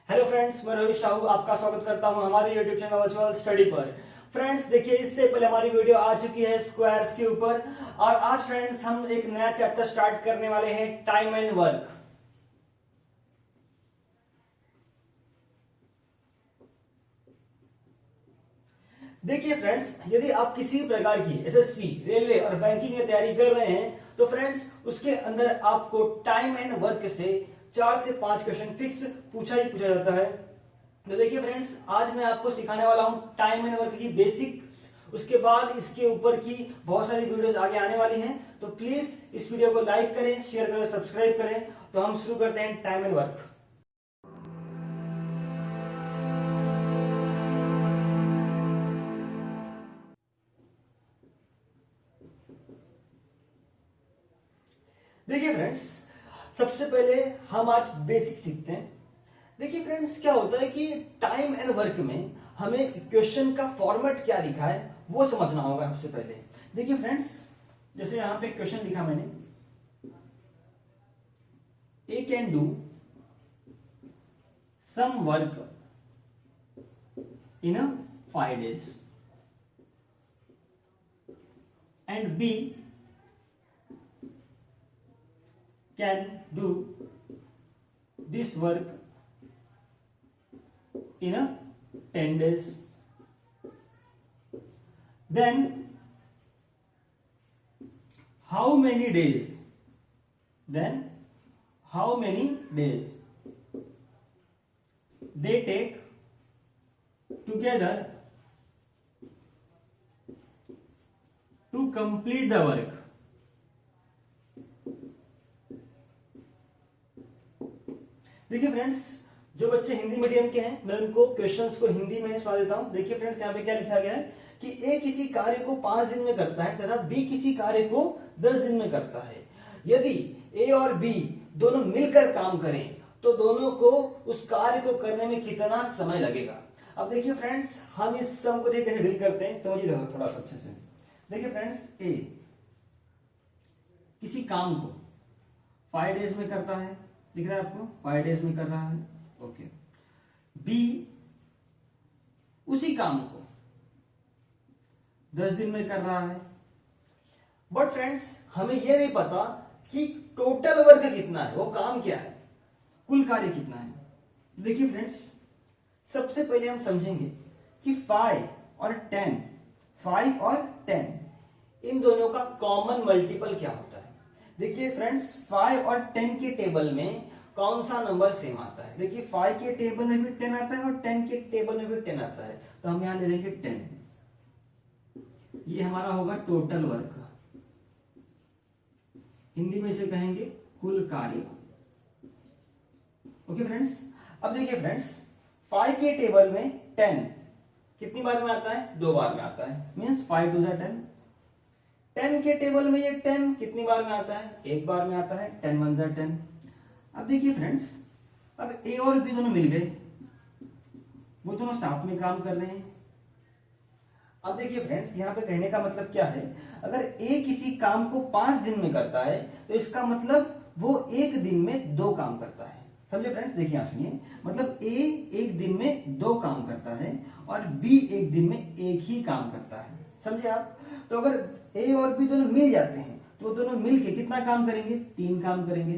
Hello friends, मैं रोहित साहू आपका स्वागत करता हूं हमारे यूट्यूब चैनल वर्चुअल स्टडी पर। फ्रेंड्स देखिए, इससे पहले हमारी वीडियो आ चुकी है स्क्वायर्स के ऊपर और आज फ्रेंड्स हम एक नया चैप्टर स्टार्ट करने वाले हैं, टाइम एंड वर्क। देखिए फ्रेंड्स, यदि आप किसी प्रकार की एसएससी, रेलवे और बैंकिंग की तैयारी कर रहे हैं तो फ्रेंड्स उसके अंदर आपको टाइम एंड वर्क से 4 से 5 क्वेश्चन फिक्स पूछा ही पूछा जाता है। तो देखिए फ्रेंड्स, आज मैं आपको सिखाने वाला हूं टाइम एंड वर्क की बेसिक्स। उसके बाद इसके ऊपर की बहुत सारी वीडियोस आगे आने वाली हैं, तो प्लीज इस वीडियो को लाइक करें, शेयर करें, सब्सक्राइब करें। तो हम शुरू करते हैं टाइम एंड वर्क। देखिए फ्रेंड्स, सबसे पहले हम आज बेसिक सीखते हैं। देखिए फ्रेंड्स, क्या होता है कि टाइम एंड वर्क में हमें क्वेश्चन का फॉर्मेट क्या लिखा है वो समझना होगा सबसे पहले। देखिए फ्रेंड्स, जैसे यहां पे क्वेश्चन लिखा मैंने, A can do some work in 5 days and B can do this work in 10 days, then how many days they take together to complete the work। देखिए फ्रेंड्स, जो बच्चे हिंदी मीडियम के हैं मैं उनको क्वेश्चंस को हिंदी में सुना देता हूं। देखिए फ्रेंड्स, यहाँ पे क्या लिखा गया है कि ए किसी कार्य को 5 दिन में करता है तथा बी किसी कार्य को 10 दिन में करता है। यदि ए और बी दोनों मिलकर काम करें तो दोनों को उस कार्य को करने में कितना समय लगेगा। अब देखिए फ्रेंड्स, हम इस सम को कैसे डील करते हैं समझिए थोड़ा सा अच्छे से। देखिए फ्रेंड्स, ए किसी काम को 5 days में करता है, दिख रहा है आपको, 5 days में कर रहा है, ओके। बी उसी काम को 10 दिन में कर रहा है। बट फ्रेंड्स, हमें यह नहीं पता कि टोटल वर्क कितना है, वो काम क्या है, कुल कार्य कितना है। देखिए फ्रेंड्स, सबसे पहले हम समझेंगे कि 5 और 10 इन दोनों का कॉमन मल्टीपल क्या होता है। देखिए फ्रेंड्स, 5 और 10 के टेबल में कौन सा नंबर सेम आता है। देखिए 5 के टेबल में भी 10 आता है और 10 के टेबल में भी 10 आता है, तो हम यहां ले लेंगे 10। ये हमारा होगा टोटल वर्क, हिंदी में इसे कहेंगे कुल कार्य। ओके फ्रेंड्स, अब देखिए फ्रेंड्स, 5 के टेबल में 10 कितनी बार में आता है, 2 बार में आता है, मीन्स 5 2 10। 10 के टेबल में ये 10 कितनी बार में आता है, 1 बार में आता है, 10 1 10। अब देखिए फ्रेंड्स, अब ए और बी दोनों मिल गए, वो दोनों साथ में काम कर रहे हैं। अब देखिए फ्रेंड्स, यहां पे कहने का मतलब क्या है, अगर ए किसी काम को 5 दिन में करता है तो इसका मतलब वो एक दिन में 2 काम करता है। समझे फ्रेंड्स, देखिए यहां सुनिए, मतलब ए एक दिन में 2 काम करता है और बी एक दिन में 1 ही काम करता है। समझे आप? तो अगर ए और बी दोनों मिल जाते हैं तो दोनों मिलके कितना काम करेंगे, 3 काम करेंगे।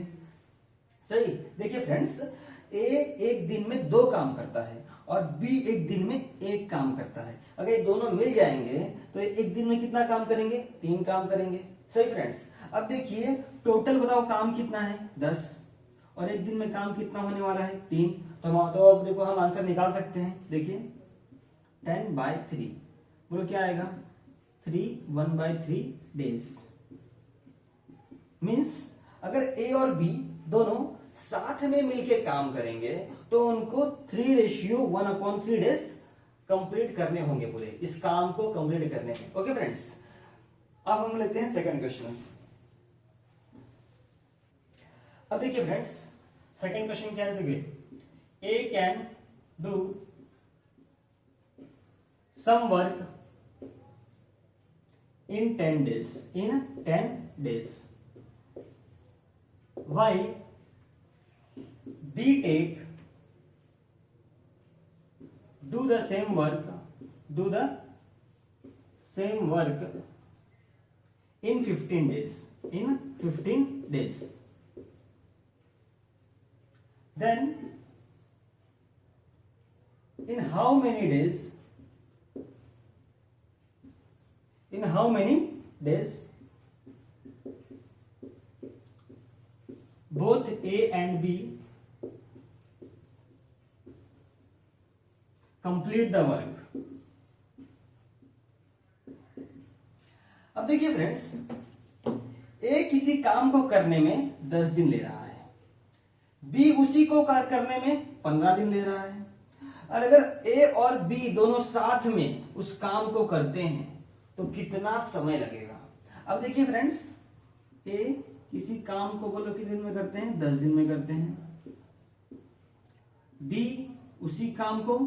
सही। देखिए फ्रेंड्स, ए एक दिन में 2 काम करता है और बी एक दिन में 1 काम करता है। अगर ये दोनों मिल जाएंगे तो एक दिन में कितना काम करेंगे, 3 काम करेंगे। सही फ्रेंड्स, अब देखिए टोटल बताओ काम कितना है, 10, और एक दिन में काम कितना होने वाला है, 3। तो अब देखो हम आंसर निकाल सकते हैं। देखिए 10/3, बोलो क्या आएगा, 1/3 days। मीन्स अगर ए और बी दोनों साथ में मिलके काम करेंगे तो उनको 3:1/3 days कंप्लीट करने होंगे, पूरे इस काम को कंप्लीट करने में। ओके फ्रेंड्स, अब हम लेते हैं सेकंड क्वेश्चन। अब देखिए फ्रेंड्स, सेकंड क्वेश्चन क्या है, देखिए A can do some work in 10 days while B take do the same work in 15 days. Then in how many days both A and B complete the work. अब देखिए friends, ए किसी काम को करने में 10 दिन ले रहा है, बी उसी को कार्य करने में 15 दिन ले रहा है। और अगर ए और बी दोनों साथ में उस काम को करते हैं तो कितना समय लगेगा। अब देखिए फ्रेंड्स, ए किसी काम को बोलो कितने दिन में करते हैं, 10 दिन में करते हैं। बी उसी काम को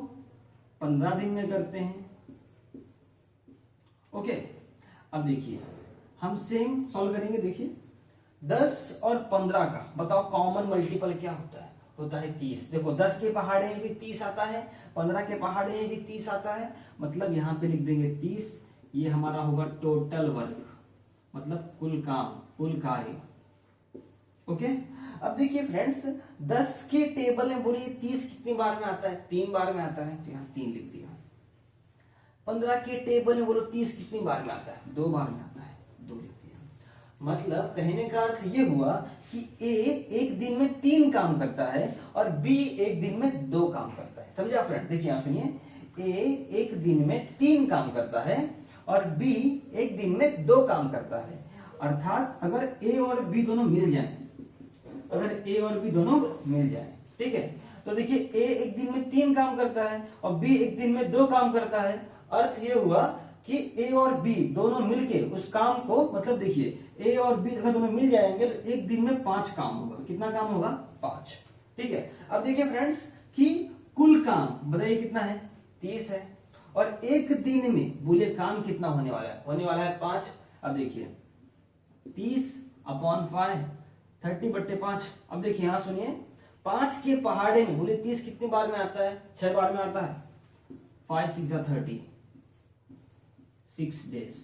15 दिन में करते हैं। ओके, अब देखिए हम सेम सॉल्व करेंगे। देखिए 10 और 15 का बताओ कॉमन मल्टीपल क्या होता है? होता है 30। देखो 10 के पहाड़े हैं भी 30 आता है, 15 के पहाड़े हैं भी 30 आता है। मतलब यहाँ पे लिख देंगे 30। ये हमारा होगा टोटल वर्क, मतलब कुल काम, कुल कार्य। ओके, अब देखिए फ्रेंड्स, 10 के टेबल में बोलिए 30 कितनी बार में आता है? 3 बार में आता है, तो यहाँ 3 लिख दिया। 15 के टेबल में बोलो 30 कितनी बार में आता है? 2 बार में आता है, 2 लिख दिया। मतलब कहने का अर्थ ये हुआ कि ए एक दिन में 3 काम करता है और बी एक दिन में 2 काम करता है। समझा फ्रेंड? देखिए यहाँ सुनिए, ए एक दिन में 3 काम करता है और बी एक दिन में 2 काम करता है। अर्थात अगर ए और बी दोनों मिल जाएं, ठीक है, तो देखिए ए एक दिन में 3 काम करता है और बी एक दिन में 2 काम करता है। अर्थ ये हुआ कि ए और बी दोनों मिलके उस काम को, मतलब देखिए ए और बी अगर दोनों मिल जाएंगे तो एक दिन में 5 काम होगा। कितना काम होगा? 5। ठीक है, अब देखिए फ्रेंड्स कि कुल काम बताइए कितना है? 30 है। और एक दिन में बोले काम कितना होने वाला है? होने वाला है 5। अब देखिए 30/5, 30/5। अब देखिए यहाँ सुनिए, 5 के पहाड़े में बोले 30 कितनी बार में आता है? 6 बार में आता है। 5 6 30, 6 डेज।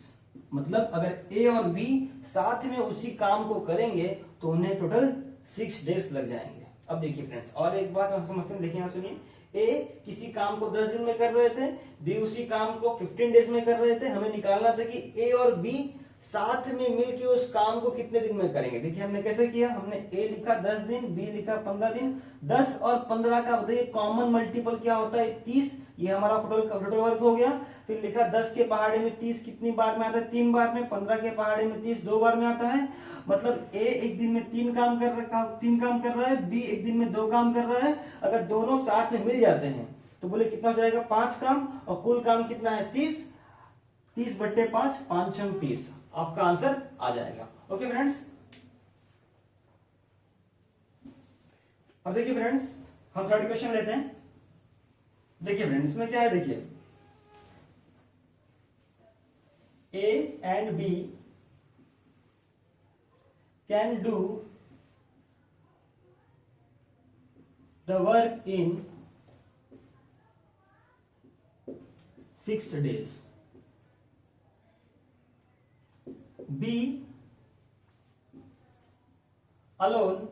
मतलब अगर ए और बी साथ में उसी काम को करेंगे तो उन्हें टोटल 6 डेज लग जाएंगे। अब देखिए फ्रेंड्स, और एक बात हम समझते हैं। देखिए यहाँ सुनिए, ए किसी काम को 10 दिन में कर रहे थे, बी उसी काम को 15 डेज में कर रहे थे। हमें निकालना था कि ए और बी साथ में मिलके उस काम को कितने दिन में करेंगे। देखिए हमने कैसे किया, हमने ए लिखा 10 दिन, बी लिखा 15 दिन। 10 और 15 का बताइए कॉमन मल्टीपल क्या होता है? 30। ये हमारा टोटल वर्क हो गया। फिर लिखा 10 के पहाड़े में 30 कितनी बार में आता है? 3 बार में। 15 के पहाड़े में 30 2 बार में आता है। मतलब ए एक दिन में 3 काम कर रहा है, बी एक दिन में 2 काम कर रहा है। अगर दोनों साथ में मिल जाते हैं तो बोले कितना हो जाएगा? 5 काम। और कुल काम कितना है? 30। 30/5, 5 6 30। आपका आंसर आ जाएगा। ओके फ्रेंड्स, अब देखिए फ्रेंड्स, हम थर्ड क्वेश्चन लेते हैं। देखिए फ्रेंड्स, इसमें क्या है? देखिए A and B can do the work in 6 days. B alone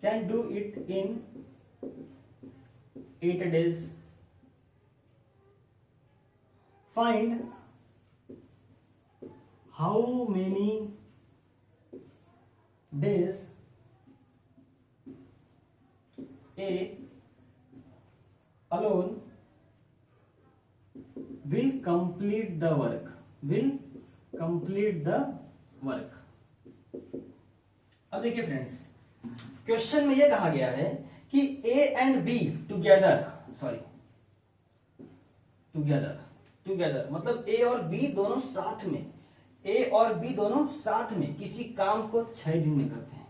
can do it in 8 days. Find how many days A alone will complete the work. अब देखिए फ्रेंड्स, क्वेश्चन में यह कहा गया है कि ए एंड बी टुगेदर मतलब ए और बी दोनों साथ में किसी काम को 6 दिन में करते हैं।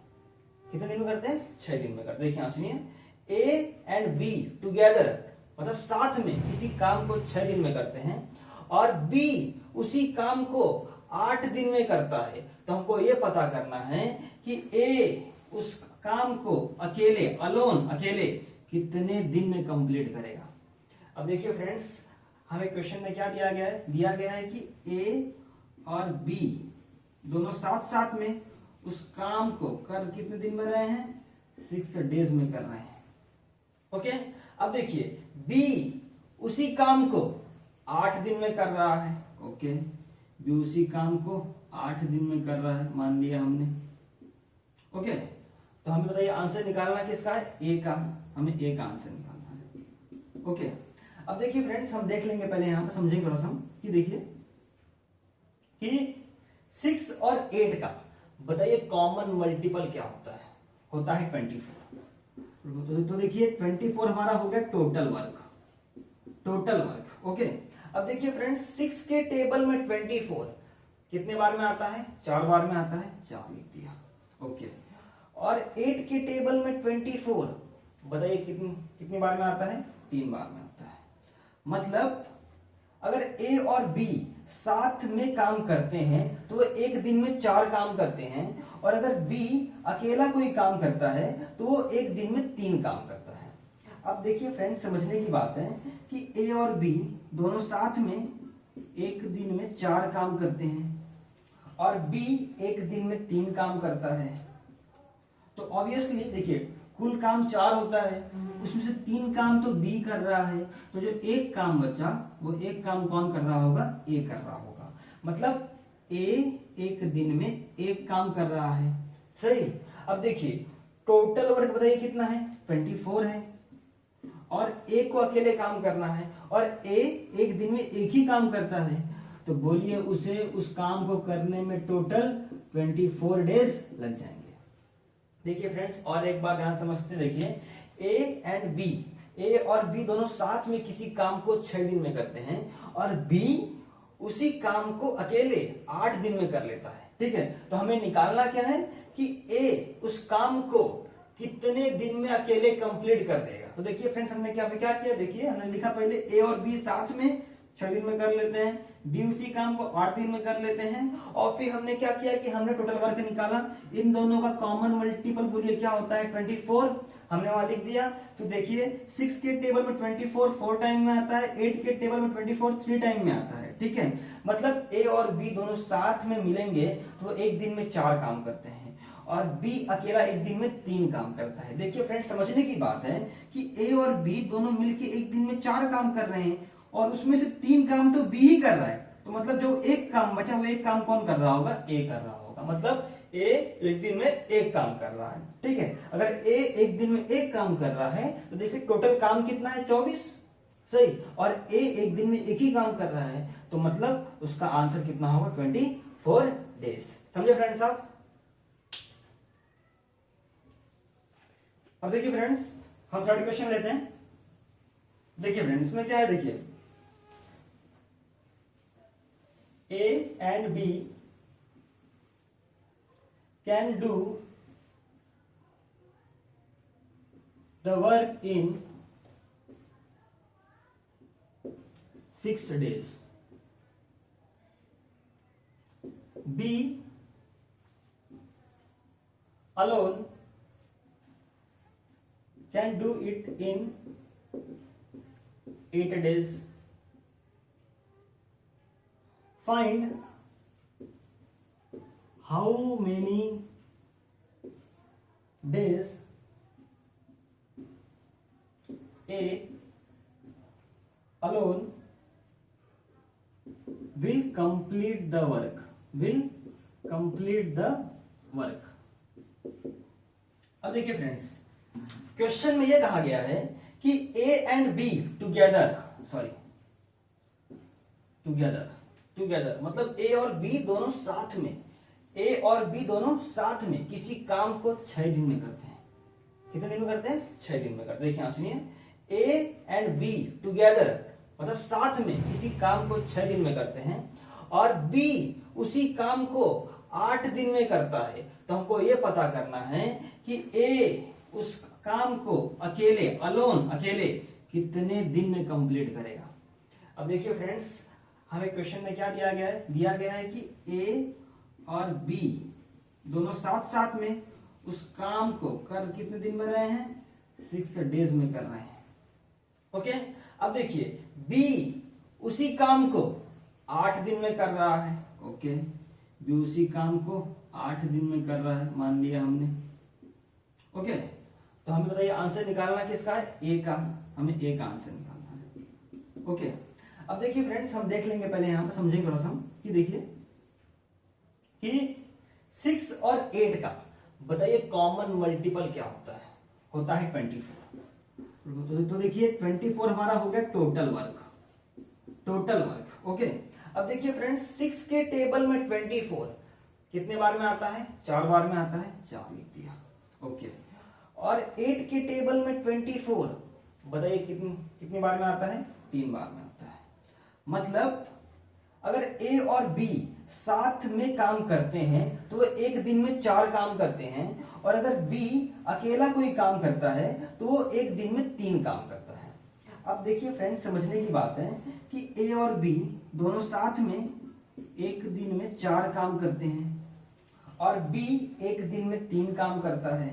कितने दिन में करते हैं? 6 दिन में करते हैं। देखिए सुनिए, ए एंड बी टुगेदर मतलब साथ में किसी काम को 6 दिन में करते हैं और बी उसी काम को 8 दिन में करता है। तो हमको ये पता करना है कि ए उस काम को अकेले कितने दिन में कंप्लीट करेगा। अब देखिए फ्रेंड्स, हमें क्वेश्चन में क्या दिया गया है, दिया गया है कि ए और बी दोनों साथ साथ में उस काम को कर कितने दिन में रहे हैं, 6 डेज में कर रहे हैं। ओके, अब देखिए बी उसी काम को 8 दिन में कर रहा है। ओके, बी उसी काम को 8 दिन में कर रहा है, मान लिया हमने। ओके, तो हमें बताइए आंसर निकालना किसका है, ए का। हमें ए का आंसर निकालना है। ओके, अब देखिए फ्रेंड्स, हम देख लेंगे पहले, यहां पर समझेंगे थोड़ा सा हम कि देखिए कि 6 और 8 का बताइए कॉमन मल्टीपल क्या होता है, होता है 24। तो देखिए 24 हमारा हो गया total work, total work. Okay, अब देखिए फ्रेंड्स, 6 के टेबल में 24 कितने बार में आता है, 4 बार में आता है, 4 लिख दिया। ओके, और 8 के टेबल में 24 बताइए कितनी बार में आता है, 3 बार में आता है। मतलब अगर ए और बी साथ में काम करते हैं तो वो एक दिन में 4 काम करते हैं, और अगर बी अकेला कोई काम करता है तो वो एक दिन में 3 काम करता है। अब देखिए फ्रेंड्स, समझने की बात है कि ए और बी दोनों साथ में एक दिन में 4 काम करते हैं और बी एक दिन में 3 काम करता है, तो ऑब्वियसली देखिए कुल काम 4 होता है, उसमें से 3 काम तो बी कर रहा है, तो जो एक काम बचा वो एक काम कौन कर रहा होगा, ए कर रहा होगा। मतलब ए एक दिन में एक काम कर रहा है। सही। अब देखिए टोटल वर्क बताइए कितना है, 24 है, और ए को अकेले काम करना है, और ए एक दिन में एक ही काम करता है, तो बोलिए उसे उस काम को करने में टोटल 24 डेज लग जाएंगे। देखिए फ्रेंड्स, और एक बार ध्यान समझते, देखिए ए एंड बी, ए और बी दोनों साथ में किसी काम को 6 दिन में करते हैं, और बी उसी काम को अकेले 8 दिन में कर लेता है। ठीक है, तो हमें निकालना क्या है कि ए उस काम को कितने दिन में अकेले कंप्लीट कर देगा। तो देखिए फ्रेंड्स, हमने क्या किया, देखिए हमने लिखा पहले ए और बी साथ में 6 दिन में कर लेते हैं, बी उसी काम को 8 दिन में कर लेते हैं, और फिर हमने क्या किया कि हमने टोटल वर्क निकाला। इन दोनों का कॉमन मल्टीपल बोलिए क्या होता है, 24, हमने वहां लिख दिया। फिर देखिए 6 के टेबल में 24 4 टाइम में आता है, 8 के टेबल में 24 3 टाइम में आता है। ठीक है, मतलब ए और बी दोनों साथ में मिलेंगे तो एक दिन में 4 काम करते हैं, और बी अकेला एक दिन में 3 काम करता है। देखिए फ्रेंड्स, समझने की बात है कि ए और बी दोनों मिलके एक दिन में 4 काम कर रहे हैं, और उसमें से 3 काम तो बी ही कर रहा है, तो मतलब जो एक काम बचा वो एक काम कौन कर रहा होगा, ए कर रहा होगा। मतलब ए एक दिन में एक काम कर रहा है। ठीक है, अगर ए एक दिन में एक काम कर रहा है तो देखिए टोटल काम कितना है, 24। सही, और ए एक दिन में एक ही काम कर रहा है, तो मतलब उसका आंसर कितना होगा, 24 डेज। समझे फ्रेंड्स आप। अब देखिए फ्रेंड्स, हम थर्ड क्वेश्चन लेते हैं। देखिए फ्रेंड्स, इसमें क्या है, देखिए A and B can do the work in 6 days. B alone can do it in 8 days. Find how many days A alone will complete the work. Will complete the work. अब देखिए friends, question में यह कहा गया है कि A and B together मतलब ए और बी दोनों साथ में किसी काम को 6 दिन में करते हैं। कितने दिन में करते हैं, 6 दिन में करते हैं। देखिए सुनिए, ए एंड बी टुगेदर मतलब साथ में किसी काम को 6 दिन में करते हैं, और बी उसी काम को 8 दिन में करता है। तो हमको ये पता करना है कि ए उस काम को अकेले कितने दिन में कंप्लीट करेगा। अब देखिए फ्रेंड्स, हमें क्वेश्चन में क्या दिया गया है कि ए और बी दोनों साथ में उस काम को कर कितने दिन में रहे हैं, 6 डेज में कर रहे हैं। ओके, अब देखिए बी उसी काम को 8 दिन में कर रहा है। ओके, बी उसी काम को 8 दिन में कर रहा है, मान लिया हमने। ओके, तो हमें बताइए आंसर निकालना किसका है, ए का, हमें ए का आंसर निकालना है। ओके, अब देखिए फ्रेंड्स हम देख लेंगे, पहले यहां पर समझेंगे थोड़ा सा हम कि देखिए कि 6 और 8 का बताइए कॉमन मल्टीपल क्या होता है, होता है 24। तो देखिए 24 हमारा हो गया total work, total work. Okay, अब देखिए फ्रेंड्स 6 के टेबल में 24 कितने बार में आता है, 4 बार में आता है, 4 लिख दिया। ओके, और 8 के टेबल में 24 बताइए कितनी बार में आता है, 3 बार में आता है। मतलब अगर ए और बी साथ में काम करते हैं तो वो एक दिन में 4 काम करते हैं, और अगर बी अकेला कोई काम करता है तो वो एक दिन में 3 काम करता है। अब देखिए फ्रेंड्स समझने की बात है कि ए और बी दोनों साथ में एक दिन में 4 काम करते हैं और बी एक दिन में 3 काम करता है,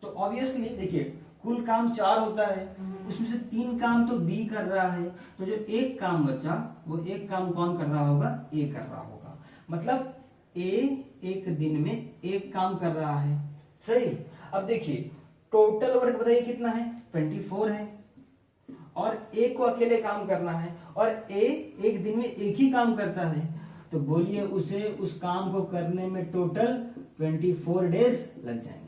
तो ऑब्वियसली देखिए कुल काम 4 होता है, उसमें से 3 काम तो बी कर रहा है, तो जो एक काम बचा वो एक काम कौन कर रहा होगा, ए कर रहा होगा। मतलब ए एक दिन में एक काम कर रहा है, सही। अब देखिए टोटल वर्क बताइए कितना है, 24 है, और ए को अकेले काम करना है, और ए एक दिन में एक ही काम करता है, तो बोलिए उसे उस काम को करने में टोटल 24 डेज लग जाएंगे।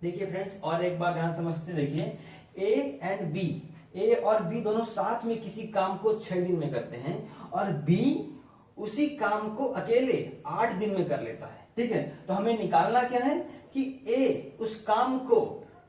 देखिए फ्रेंड्स और एक बार ध्यान समझते, देखिए ए एंड बी, ए और बी दोनों साथ में किसी काम को 6 दिन में करते हैं, और बी उसी काम को अकेले 8 दिन में कर लेता है, ठीक है। तो हमें निकालना क्या है कि ए उस काम को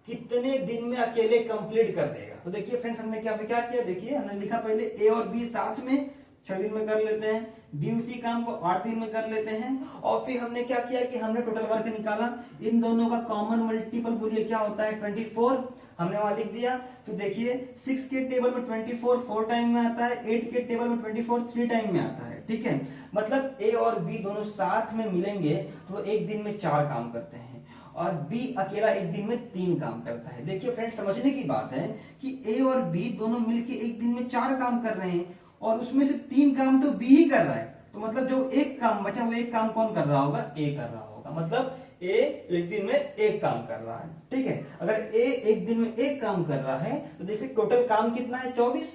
कितने दिन में अकेले कंप्लीट कर देगा। तो देखिए फ्रेंड्स हमने क्या किया, देखिए हमने लिखा पहले ए और बी साथ में 6 दिन में कर लेते हैं, बी उसी काम को 8 दिन में कर लेते हैं, और फिर हमने क्या किया कि हमने टोटल वर्क निकाला। इन दोनों का कॉमन मल्टीपल बोलिए क्या होता है, 24, हमने वहां लिख दिया। फिर देखिए 6 के टेबल में 24 4 टाइम में आता है, 8 के टेबल में 24 3 टाइम में आता है, ठीक है। मतलब ए और बी दोनों साथ में मिलेंगे तो एक दिन में 4 काम करते हैं, और बी अकेला एक दिन में 3 काम करता है। देखिए फ्रेंड्स समझने की बात है कि ए और बी दोनों मिलके एक दिन में 4 काम कर रहे हैं, और उसमें से 3 काम तो बी ही कर रहा है, तो मतलब जो एक काम बचा वो एक काम कौन कर रहा होगा, ए कर रहा होगा। मतलब ए एक दिन में एक काम कर रहा है, ठीक है। अगर ए एक दिन में एक काम कर रहा है तो देखिए टोटल काम कितना है, 24,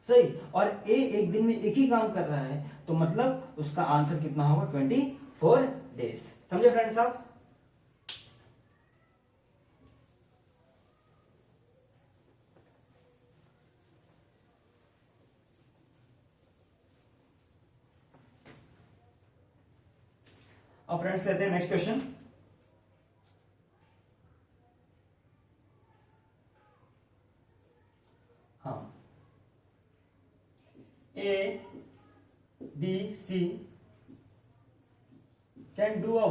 सही, और ए एक दिन में एक ही काम कर रहा है, तो मतलब उसका आंसर कितना होगा, 24 डेज। समझे फ्रेंड्स आप। अब फ्रेंड्स लेते हैं नेक्स्ट क्वेश्चन। हाँ, A B C can do a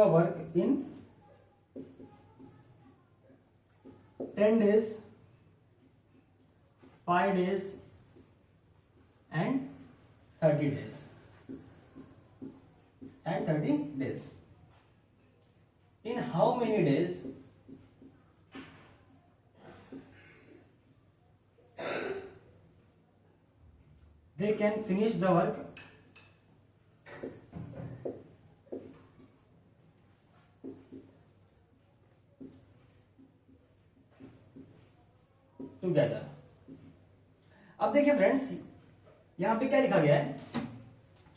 work in 10 days, 5 days and 30 days. And 30 days. In how many days they can finish the work together? अब देखिए फ्रेंड्स यहां पे क्या लिखा गया है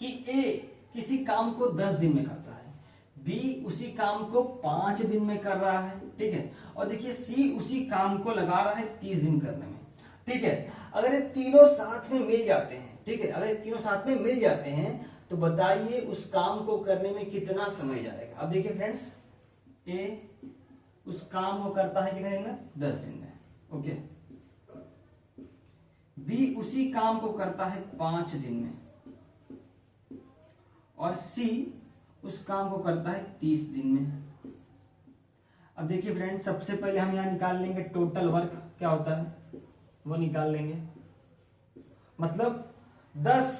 कि ए किसी काम को 10 दिन में करता है, बी उसी काम को 5 दिन में कर रहा है, ठीक है, और देखिए सी उसी काम को लगा रहा है 30 दिन करने में, ठीक है। अगर ये तीनों साथ में मिल जाते हैं, ठीक है, अगर ये तीनों साथ में मिल जाते हैं तो बताइए उस काम को करने में कितना समय जाएगा। अब देखिए फ्रेंड्स ए उस काम को करता है कितने दिन में, 10 दिन में, ओके। बी उसी काम को करता है 5 दिन में, और सी उस काम को करता है 30 दिन में। अब देखिए फ्रेंड्स सबसे पहले हम यहां निकाल लेंगे टोटल वर्क क्या होता है वो निकाल लेंगे। मतलब 10,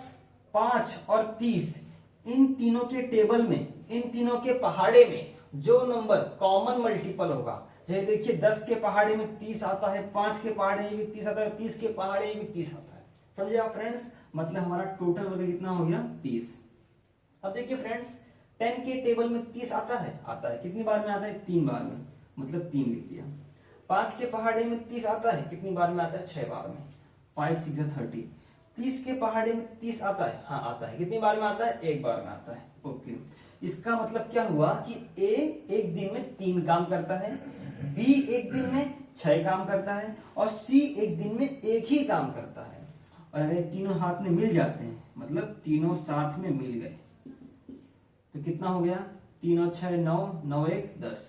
5 और 30 इन तीनों के टेबल में, इन तीनों के पहाड़े में जो नंबर कॉमन मल्टीपल होगा, जैसे देखिए 10 के पहाड़े में 30 आता है, 5 के पहाड़े में भी 30 आता है, 30 के पहाड़े में भी 30 आता है। समझे आप फ्रेंड्स? मतलब हमारा टोटल वर्ग कितना हो गया? 30। अब देखिए फ्रेंड्स 10 के टेबल में 30 आता है? आता है। कितनी बार में आता है? 3 बार में, मतलब 3 लिख दिया। 5 के पहाड़े में 30 आता है? कितनी बार में आता है? 6 बार में। 5 6 30। 30 के पहाड़े में 30 आता है? हाँ आता है। कितनी बार में आता है? 1 बार में आता है। ओके, इसका मतलब क्या हुआ कि ए एक दिन में 3 काम करता है, बी एक दिन में 6 काम करता है, और सी एक दिन में 1 ही काम करता है। और अगर तीनों हाथ में मिल जाते हैं, मतलब तीनों साथ में मिल गए, तो कितना हो गया? 3 और 6 9, 9 1 10।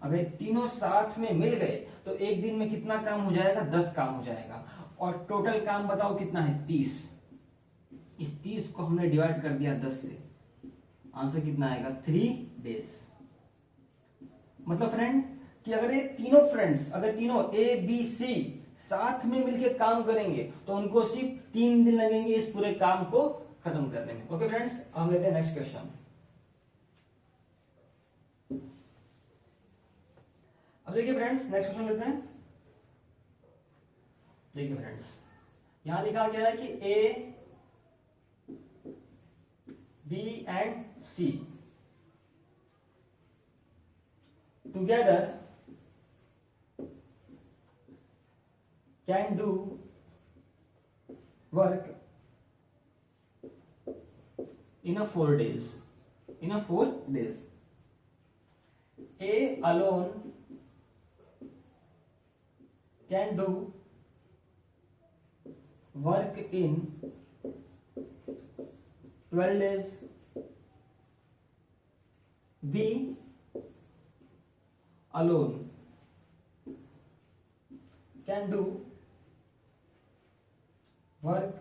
अगर तीनों साथ में मिल गए तो एक दिन में कितना काम हो जाएगा? 10 काम हो जाएगा। और टोटल काम बताओ कितना है? 30। इस 30 को हमने डिवाइड कर दिया 10 से, आंसर कितना आएगा? 3 डेज। मतलब फ्रेंड कि अगर ये तीनों फ्रेंड्स, अगर तीनों ए बी सी साथ में मिलकर काम करेंगे तो उनको सिर्फ 3 दिन लगेंगे इस पूरे काम को खत्म करने में। ओके फ्रेंड्स, हम लेते हैं नेक्स्ट क्वेश्चन। अब देखिए फ्रेंड्स नेक्स्ट क्वेश्चन लेते हैं। देखिए फ्रेंड्स यहां लिखा गया है कि A B and C together can do work in a 4 days. In a 4 days. A alone can do work in 12 days. B alone can do work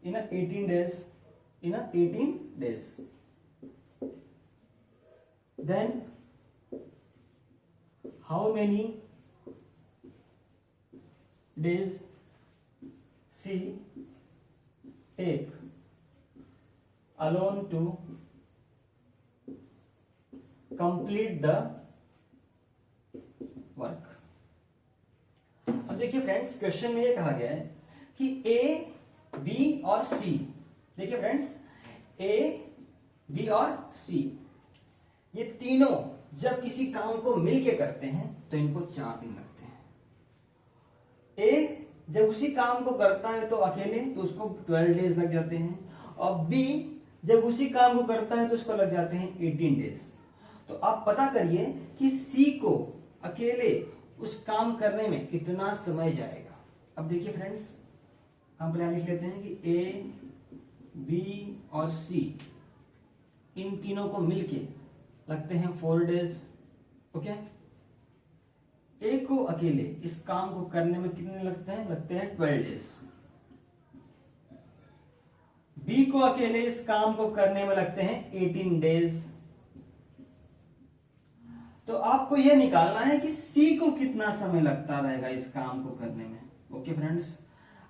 in a 18 days. In a 18 days. Then how many days she take alone to complete the work? अब देखिए friends question में ये कहा गया है कि A B और सी, देखिए फ्रेंड्स ए बी और सी ये तीनों जब किसी काम को मिलके करते हैं तो इनको 4 दिन लगते हैं। ए जब उसी काम को करता है तो अकेले, तो उसको 12 डेज लग जाते हैं, और बी जब उसी काम को करता है तो उसको लग जाते हैं 18 डेज। तो आप पता करिए कि सी को अकेले उस काम करने में कितना समय जाएगा। अब देखिए फ्रेंड्स हम पहले लिख लेते हैं कि ए बी और सी इन तीनों को मिलके लगते हैं 4 डेज। ओके, ए को अकेले इस काम को करने में कितने लगते हैं? लगते हैं 12 डेज। बी को अकेले इस काम को करने में लगते हैं 18 डेज। तो आपको यह निकालना है कि सी को कितना समय लगता रहेगा इस काम को करने में। ओके फ्रेंड्स,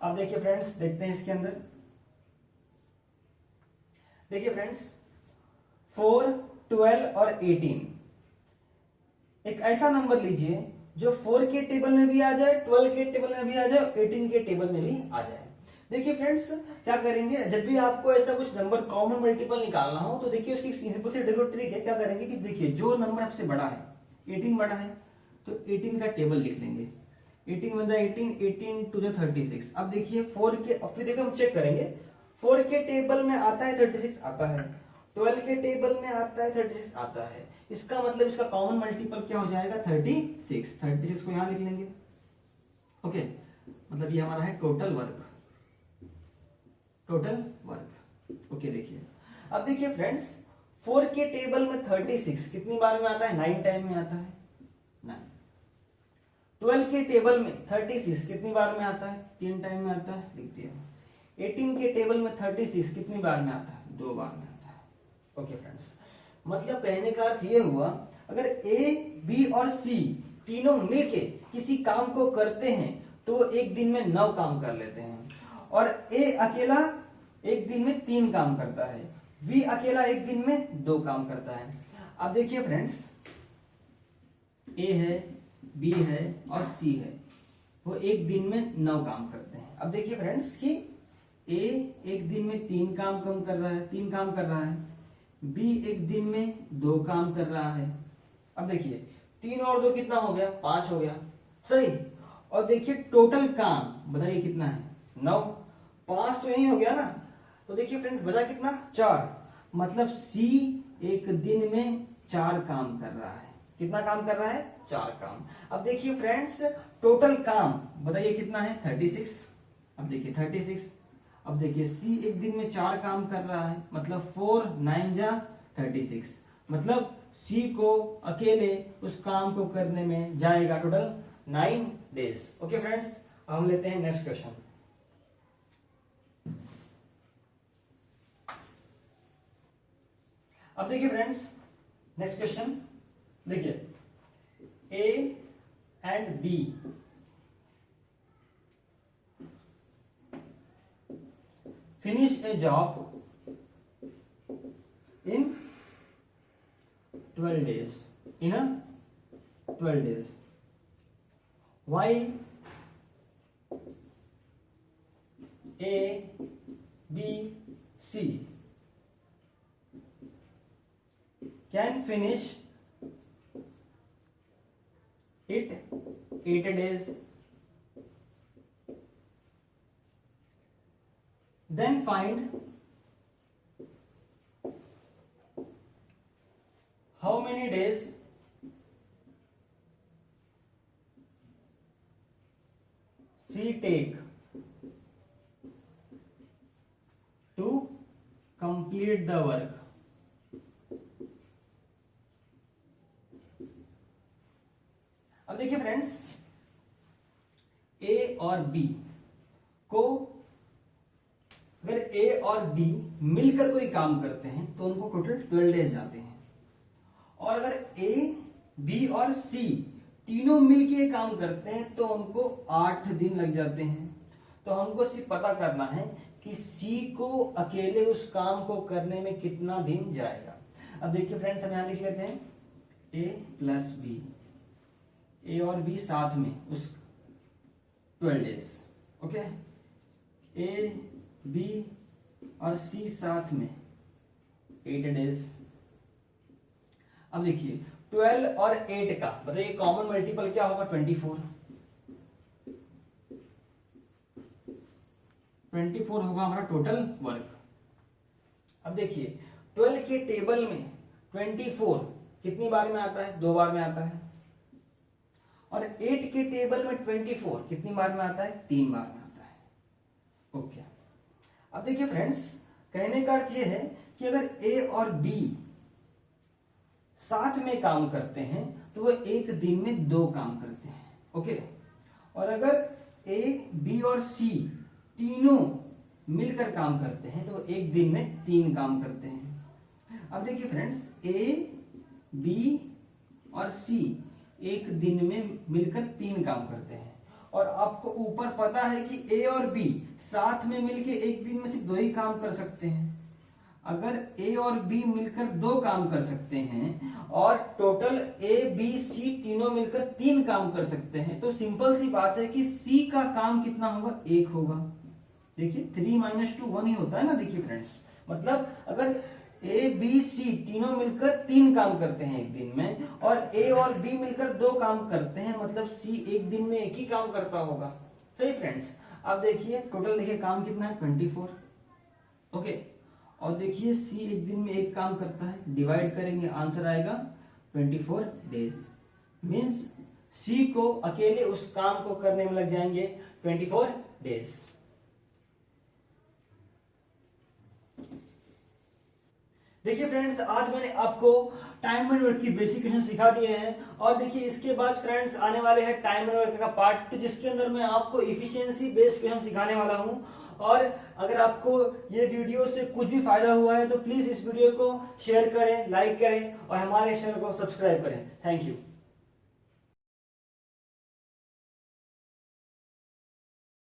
अब देखिए फ्रेंड्स देखते हैं इसके अंदर। देखिए फ्रेंड्स 4, 12 और 18 एक ऐसा नंबर लीजिए जो 4 के टेबल में भी आ जाए, 12 के टेबल में भी आ जाए, 18 के टेबल में भी आ जाए। देखिए फ्रेंड्स क्या करेंगे, जब भी आपको ऐसा कुछ नंबर कॉमन मल्टीपल निकालना हो तो देखिए उसकी सिंपल सी ट्रिक है। क्या करेंगे कि देखिए जो नंबर आपसे बड़ा है, 18 बड़ा है, तो 18 का टेबल लिख लेंगे। 18 बन जाए 18, 18 टू 36। अब देखिए 4 के, अब फिर देखो हम चेक करेंगे, 4 के टेबल में आता है 36 आता है, 12 के टेबल में आता है 36 आता है। इसका मतलब इसका कॉमन मल्टीपल क्या हो जाएगा? 36। 36 को यहां लिख लेंगे। ओके, मतलब ये हमारा है total work. Total work. Okay देखिए, अब देखिए फ्रेंड्स 4 के टेबल में 36 कितनी बार में आता है? 9 टाइम में आता है। 9। 12 के टेबल में 36 कितनी बार में आता है? 3 टाइम में आता है, लिख दिया। 18 के टेबल में 36 कितनी बार में आता है? 2 बार में आता है। ओके फ्रेंड्स, मतलब कहने का अर्थ ये हुआ अगर ए बी और सी तीनों मिलके किसी काम को करते हैं तो एक दिन में 9 काम कर लेते हैं, और ए अकेला एक दिन में 3 काम करता है, बी अकेला एक दिन में 2 काम करता है। अब देखिए फ्रेंड्स, ए है, बी है और सी है, वो एक दिन में 9 काम करते हैं। अब देखिए फ्रेंड्स कि ए एक दिन में 3 काम कम कर रहा है, 3 काम कर रहा है, बी एक दिन में 2 काम कर रहा है। अब देखिए 3 और 2 कितना हो गया, 5 हो गया, सही। और देखिए टोटल काम बताइए कितना है, 9, 5 तो यही हो गया ना। तो देखिए फ्रेंड्स बचा कितना, 4, मतलब सी एक दिन में 4 काम कर रहा है। कितना काम कर रहा है, 4 काम। अब देखिए फ्रेंड्स टोटल काम बताइए कितना है, 36। अब देखिए 36, अब देखिए सी एक दिन में 4 काम कर रहा है, मतलब 4 9 जा 36, मतलब सी को अकेले उस काम को करने में जाएगा टोटल 9 डेज। ओके फ्रेंड्स, अब हम लेते हैं नेक्स्ट क्वेश्चन। अब देखिए फ्रेंड्स नेक्स्ट क्वेश्चन, देखिए A and B finish a job in 12 days, in a 12 days, while A, B, C can finish it 8 days, then find how many days she take to complete the work। अब देखिए friends, ए और B को, अगर ए और B मिलकर कोई काम करते हैं तो उनको टोटल 12 डेज जाते हैं। और अगर ए, बी और सी तीनों मिलके काम करते हैं तो उनको 8 दिन लग जाते हैं। तो हमको सिर्फ पता करना है कि सी को अकेले उस काम को करने में कितना दिन जाएगा। अब देखिए फ्रेंड्स, हम यहां लिख लेते हैं ए प्लस बी, ए और बी साथ में उस 12 डेज। ओके, ए, बी और सी साथ में 8 डेज। अब देखिए 12 और 8 का बताइए कॉमन मल्टीपल क्या होगा, 24। 24 होगा हमारा टोटल वर्क। अब देखिए 12 के टेबल में 24 कितनी बार में आता है, 2 बार में आता है। और 8 के टेबल में 24 कितनी बार में आता है, 3 बार में आता है। ओके, अब देखिए फ्रेंड्स, कहने का अर्थ यह है कि अगर ए और बी साथ में काम करते हैं तो वो एक दिन में 2 काम करते हैं। ओके, और अगर ए, बी और सी तीनों मिलकर काम करते हैं तो वो एक दिन में 3 काम करते हैं। अब देखिए फ्रेंड्स, ए, बी और सी एक दिन में मिलकर 3 काम करते हैं। और आपको ऊपर पता है कि ए और बी साथ में मिलकर एक दिन में सिर्फ 2 ही काम कर सकते हैं। अगर ए और बी मिलकर 2 काम कर सकते हैं और टोटल ए, बी, सी तीनों मिलकर 3 काम कर सकते हैं, तो सिंपल सी बात है कि सी का काम कितना होगा, 1 होगा। देखिए 3 - 2 1 ही होता है ना। देखिए फ्रेंड्स, मतलब अगर ए, बी, सी तीनों मिलकर 3 काम करते हैं एक दिन में और ए और बी मिलकर 2 काम करते हैं, मतलब सी एक दिन में 1 ही काम करता होगा। सही फ्रेंड्स, अब देखिए टोटल देखिए काम कितना है, 24। ओके, और देखिए सी एक दिन में 1 काम करता है, डिवाइड करेंगे आंसर आएगा 24 डेज। मीन्स सी को अकेले उस काम को करने में लग जाएंगे 24 डेज। देखिए फ्रेंड्स, आज मैंने आपको टाइम मैनेजमेंट की बेसिक क्वेश्चन सिखा दिए हैं। और देखिए इसके बाद फ्रेंड्स आने वाले हैं टाइम मैनेजमेंट का पार्ट 2, जिसके अंदर मैं आपको इफिशिएंसी बेस्ड क्वेश्चन सिखाने वाला हूं। और अगर आपको ये वीडियो से कुछ भी फायदा हुआ है तो प्लीज इस वीडियो को शेयर करें, लाइक करें और हमारे चैनल को सब्सक्राइब करें। Thank you.